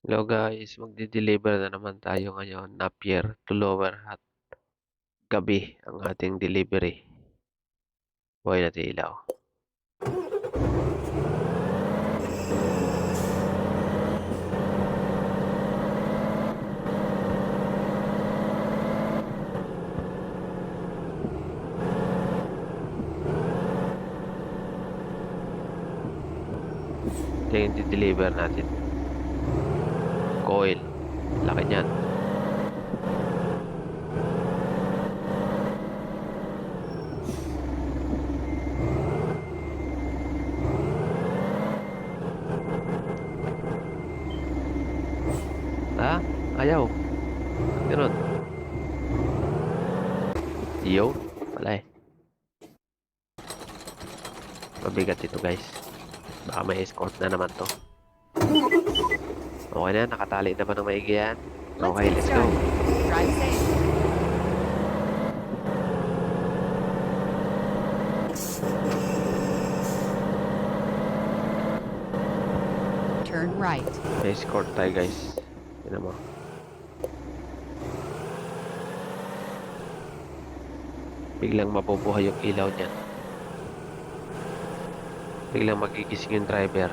Hello guys, magde-deliver na naman tayo ngayon, Napier to Lower Hat. Gabi ang ating delivery. Buhay natin ilaw. Ito yung di-deliver natin. Coil. Laki niyan. Ha? Ayaw. Ganun. Yo. Wala eh. Mabigat ito guys. Baka may escort na naman to. Okay na, nakatali na ba ng maigi yan? Okay, let's go. Drive safe. Turn right. May escort tayo guys. Tignan mo. Biglang mabubuhay yung ilaw niyan. Biglang magigising yung driver.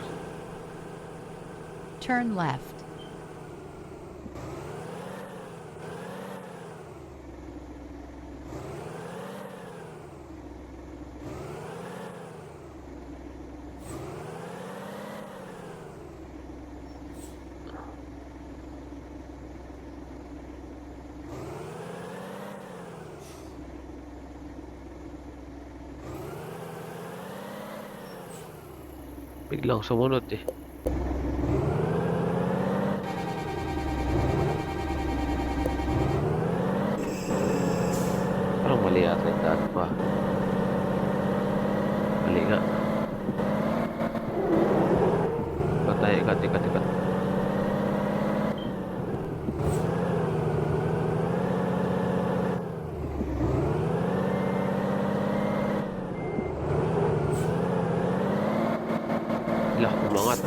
Turn left. Biglang sumunod eh. Parang mali yata yung daan pa. Mali nga. Patay, ikat. Lah, umangat.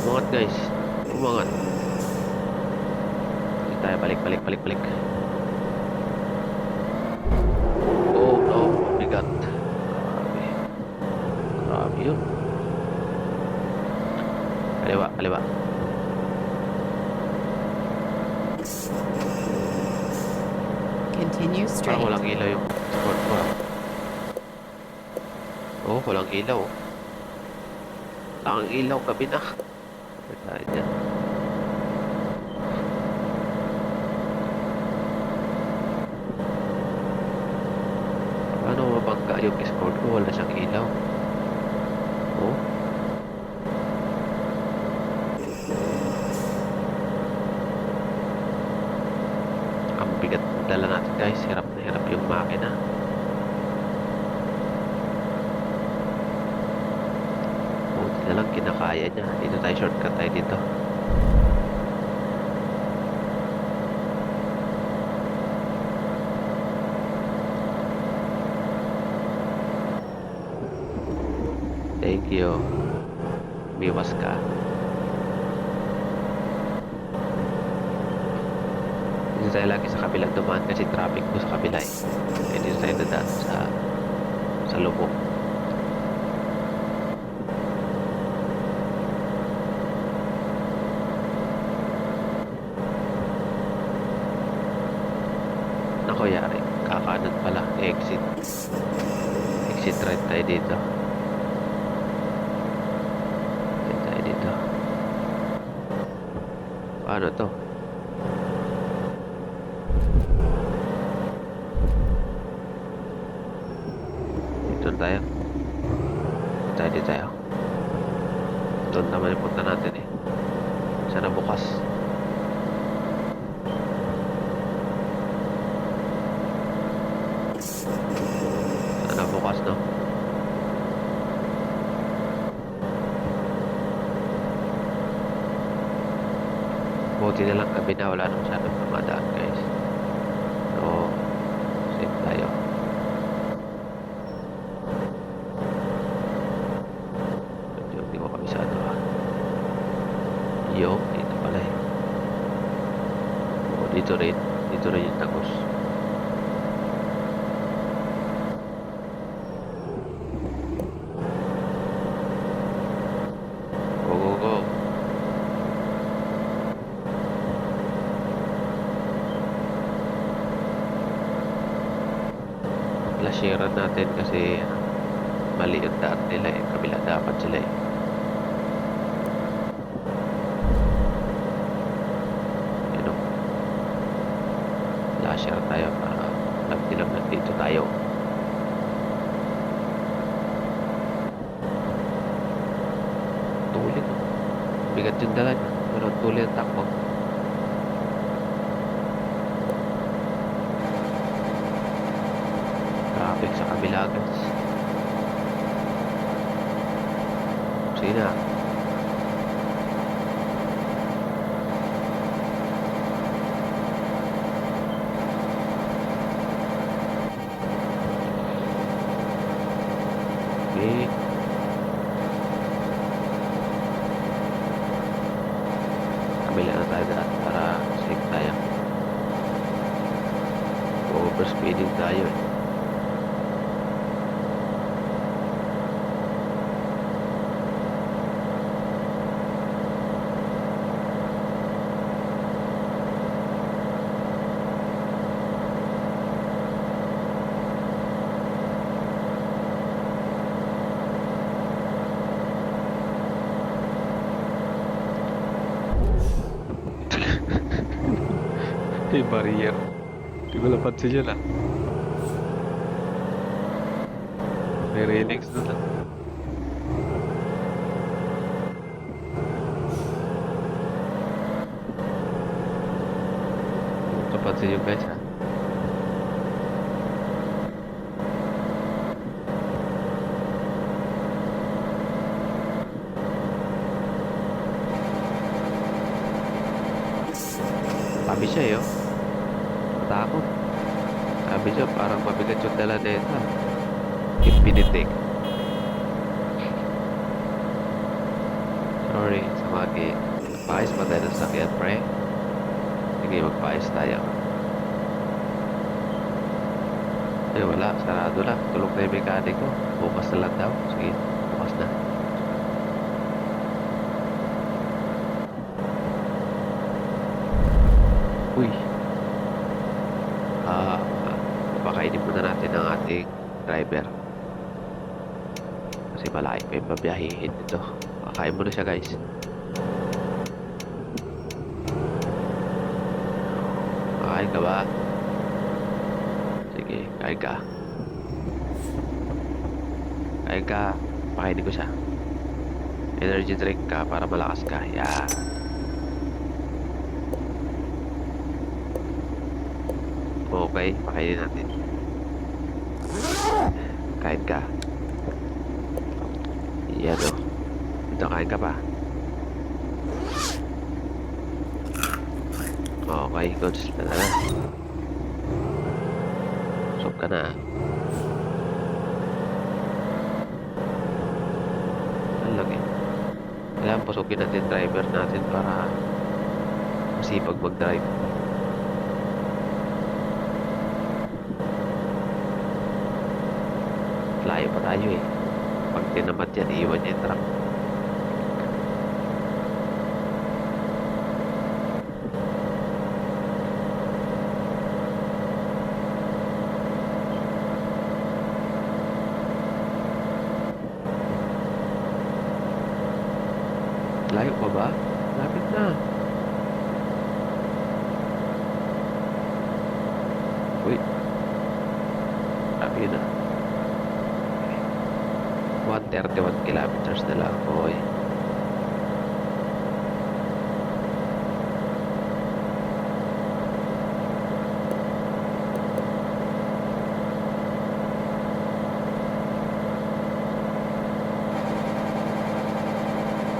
Umangat guys. Umangat. Hindi tayo balik. Oh no, mabigat. Grabe yun. Kaliwa. Continue Parang straight. walang ilaw yung sport ko. Oh, walang ilaw. Ang ilaw gabi na. Tayo dyan. Paano mabangga yung escort ko? Wala siyang ilaw. Oh. Ang bigat ng dala natin guys. Hirap na hirap yung makina. Buti na lang kinakaya niya. Dito tayo, shortcut tayo dito. Thank you. Umiwas ka. Dito tayo lagi sa kabilang dumaan kasi traffic po sa kabila eh. Eh dito tayo dadaan sa lubok. Nako yari. Kakanan pala. Exit right tayo dito. Paano to? Dito tayo. Dito tayo. Doon naman yung punta natin eh. Sana bukas. Sana bukas no? Buti na lang gabi na, wala na masyadong dumadaan guys. So, safe tayo. Medyo hindi ko kabisado ha. Yo, dito. Dito rin. Dito rin yung tagos. Go, go, go. Flasheran natin kasi mali yung daan nila eh. Kabila dapat sila eh. Yun o. Flasher tayo para nagtilang dito tayo. Tulit o. Bigat yung dala niya. Pero tulit ang takbo. Traffic sa kabila guys. Sige na. Okay. Kabila na tayo daan para safe tayo. Overspeeding tayo eh. May barrier. Hindi ko napansin yun ah. May railings doon ah. Hindi ko napansin yun guys ah. Sabi siya eh oh. Takot. Sabi siya parang mabigat yung dala na ito ah. Infiniting. Sorry sa mga magpaayos pa tayo ng sakyan pre. Sige magpaayos tayo. Eh wala, sarado lang. Tulog na yung mekaniko. Bukas na lang daw. Sige, bukas na. Uy. Pakainin muna natin ang ating driver. Kasi malayo pa yung pabiyahihin dito. Pakain muna siya guys. Kakain ka ba? Sige, kain ka. Kain ka. Pakainin ko siya. Energy drink ka para malakas ka. Yeah. Okay, pakainin natin. Kain ka. Yan o. Ito, kain ka pa. Okay, goods na na. Busog ka na. Ang lagi. Kailangan busogin natin driver natin para masipag mag-drive. Layo pa tayo eh. Pag tinamad yan, iiwan niya yung truck. Layo pa ba? Lapit na. Uy. Lapit na. 131 kilometers na lang, boy.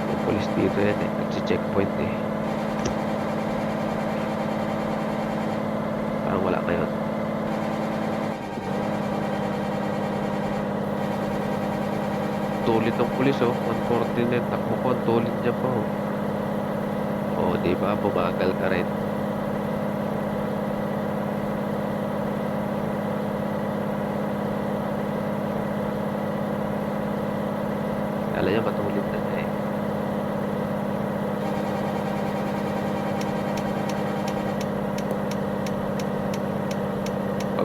May police dito yan eh. Nagsi-checkpoint eh. Parang wala ngayon. Tulit ng pulis oh. 149. Takbo ko. Ang tulit niya po. Oh, di ba? Bumagal ka rin.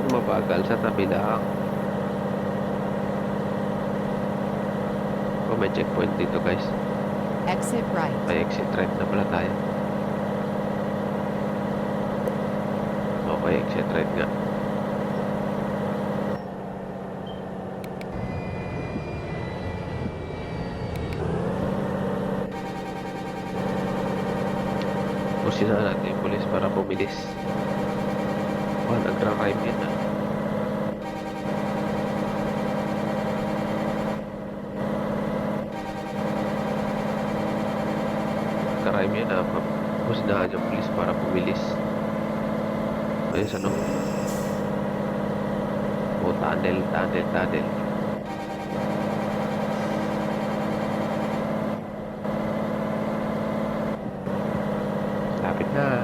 Mabagal sa tabi lang. Oh, may checkpoint dito guys. Exit right. May exit right na pala tayo. Okay, exit right nga. Pusin na natin yung pulis para bumilis. Oh, nagra-rhyme yun ah. Nagra-rhyme yun ah. Pusinahan yung pulis para bumilis. Ayos ano? Oh, tunnel. Lapit na.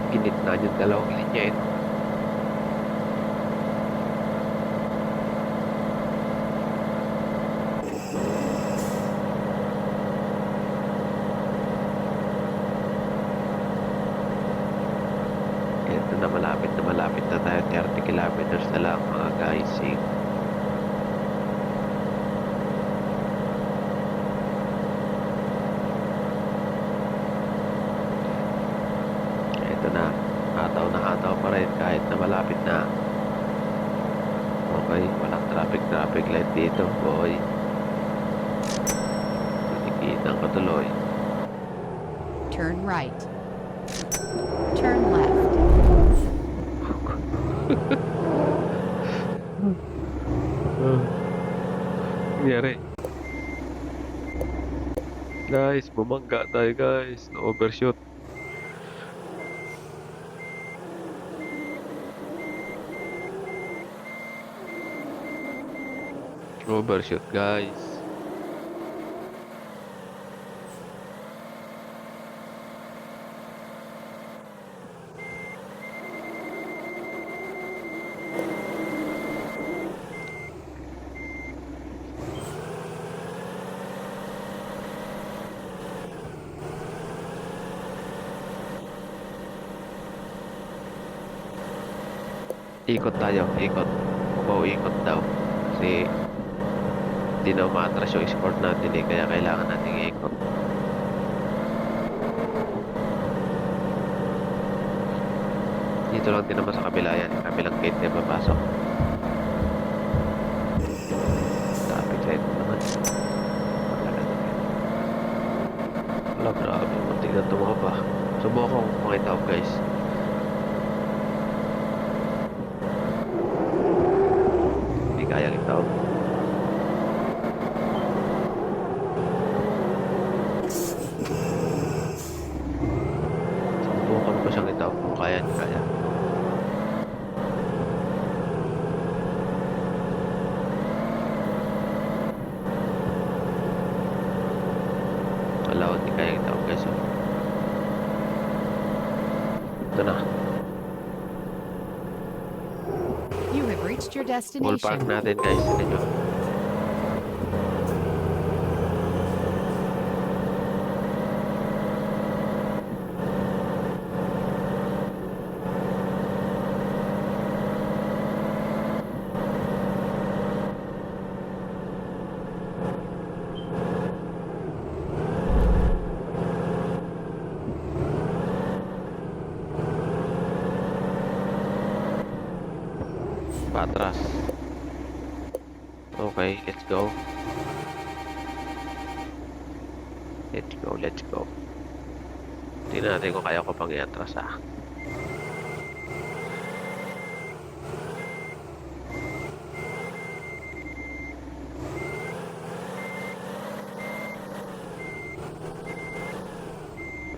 Ginitna yung dalawang linya eh. Ito na malapit na tayo. 30 kilometers na lang mga guys. Ito na. Hataw pa rin kahit na malapit na. Okay, walang traffic light dito, boy. Tinikitan ko tuloy. Turn right. Turn left. Nangyari. Guys, bumangga tayo guys. Na-overshoot. Overshoot guys. Ikot tayo, ikot. Ikot daw. Kasi hindi na umaatras yung export natin eh. Kaya kailangan natin ikot. Dito lang din naman sa kabila yan. Kabilang gate na papasok. Traffic light naman. Wala, grabe. Muntik na tumaba. Subukan kong makita ko guys. Hindi kayang itaw. Subukan ko siyang itaw kung kaya. Wala, hindi kayang itaw guys. Ito na. You have reached your Full park destination. natin guys. Ano nyo? Patras. Okay, let's go. Let's go. Tingnan natin kung kaya ko pang i-atras ah.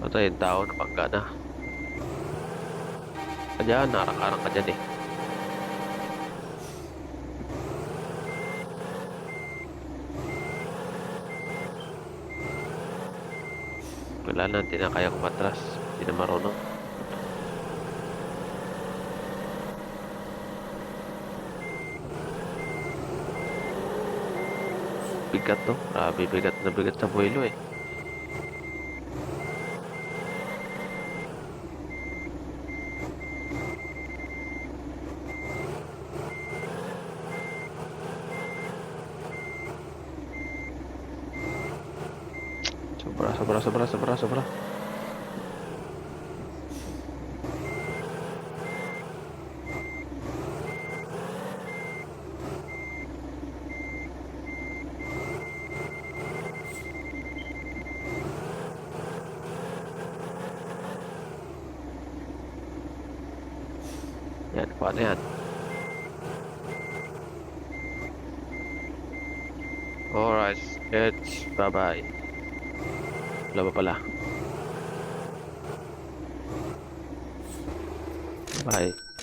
Ito yung tao na pangga na. Kanya, narang-arang ka dyan eh. Wala na, hindi na kaya kumatras. Hindi na marunong. Bigat to. Grabe, bigat na bigat sa buwelo eh. Sobra. Yan, paano yan? Alright, it's bye-bye. Wala pa pala. Bye.